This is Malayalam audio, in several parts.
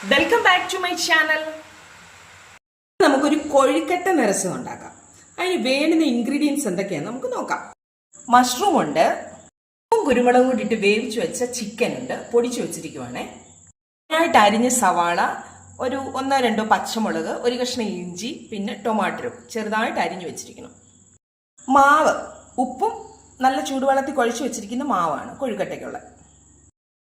Welcome back to my channel. നമുക്കൊരു കൊഴുക്കട്ട നിറസം ഉണ്ടാക്കാം. അതിന് വേണ്ടുന്ന ഇൻഗ്രീഡിയൻസ് എന്തൊക്കെയാണ് നമുക്ക് നോക്കാം. മഷ്റൂം ഉണ്ട്, കുരുമുളക് കൂടി ഇട്ട് വേവിച്ച് വെച്ച ചിക്കൻ ഉണ്ട്, പൊടിച്ചു വെച്ചിരിക്കുവാണേ. അതിനായിട്ട് അരിഞ്ഞ സവാള, ഒരു 1-2 പച്ചമുളക്, ഒരു കഷ്ണം ഇഞ്ചി, പിന്നെ ടൊമാറ്റോ ചെറുതായിട്ട് അരിഞ്ഞു വെച്ചിരിക്കണം. മാവ്, ഉപ്പും നല്ല ചൂടുവെള്ളത്തിൽ കുഴച്ച് വെച്ചിരിക്കുന്ന മാവാണ് കൊഴുക്കട്ടയ്ക്കുള്ള.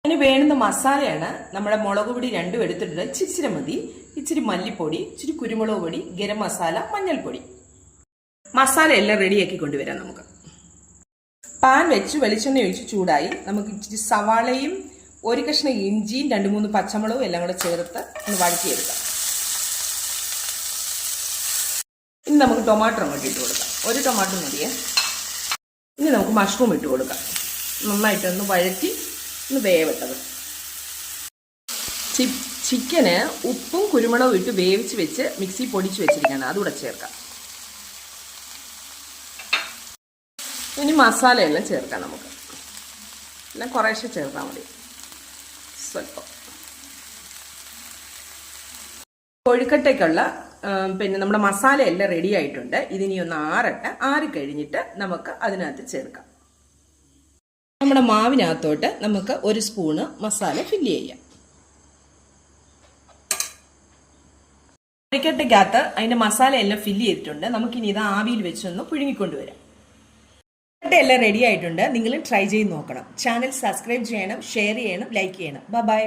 അതിന് വേണ്ടുന്ന മസാലയാണ് നമ്മുടെ മുളക് പൊടി 2 എടുത്തിട്ടുണ്ട്, ഇച്ചിരി മതി, ഇച്ചിരി മല്ലിപ്പൊടി, ഇച്ചിരി കുരുമുളക് പൊടി, ഗരം മസാല, മഞ്ഞൾപ്പൊടി. മസാല എല്ലാം റെഡിയാക്കി കൊണ്ടുവരാം. നമുക്ക് പാൻ വെച്ച് വെളിച്ചെണ്ണ ഒഴിച്ച് ചൂടായി നമുക്ക് ഇച്ചിരി സവാളയും ഒരു കഷ്ണം ഇഞ്ചിയും 2-3 പച്ചമുളകും എല്ലാം കൂടെ ചേർത്ത് ഒന്ന് വഴറ്റിയെടുക്കാം. ഇനി നമുക്ക് ടൊമാറ്റോ അങ്ങോട്ട് ഇട്ട് കൊടുക്കാം. ഒരു ടൊമാറ്റോ മതിയേ. ഇനി നമുക്ക് മഷ്റൂം ഇട്ട് കൊടുക്കാം. നന്നായിട്ടൊന്ന് വഴറ്റി ഒന്ന് വേവിട്ടത്. ചിക്കന് ഉപ്പും കുരുമുളകും ഇട്ട് വേവിച്ച് വെച്ച് മിക്സി പൊടിച്ച് വെച്ചിരിക്കുകയാണ്, അതുകൂടെ ചേർക്കാം. ഇനി മസാലയെല്ലാം ചേർക്കാം. നമുക്ക് എല്ലാം കുറേശ്ശെ ചേർത്താൽ മതി, സ്വല്പം. കൊഴുക്കട്ടയ്ക്കുള്ള പിന്നെ നമ്മുടെ മസാല എല്ലാം റെഡി ആയിട്ടുണ്ട്. ഇതിനി ഒന്ന് ആറിക്കഴിഞ്ഞിട്ട് നമുക്ക് അതിനകത്ത് ചേർക്കാം. നമ്മുടെ മാവിനകത്തോട്ട് നമുക്ക് 1 സ്പൂണ് മസാല ഫില്ല് ചെയ്യാം. കൊഴുക്കട്ടയ്ക്കകത്ത് അതിന്റെ മസാല എല്ലാം ഫില്ല് ചെയ്തിട്ടുണ്ട്. നമുക്കിനി ഇത് ആവിയിൽ വെച്ചൊന്ന് പുഴുങ്ങിക്കൊണ്ടുവരാം. എല്ലാം റെഡി ആയിട്ടുണ്ട്. നിങ്ങൾ ട്രൈ ചെയ്ത് നോക്കണം. ചാനൽ സബ്സ്ക്രൈബ് ചെയ്യണം, ഷെയർ ചെയ്യണം, ലൈക്ക് ചെയ്യണം. ബൈ.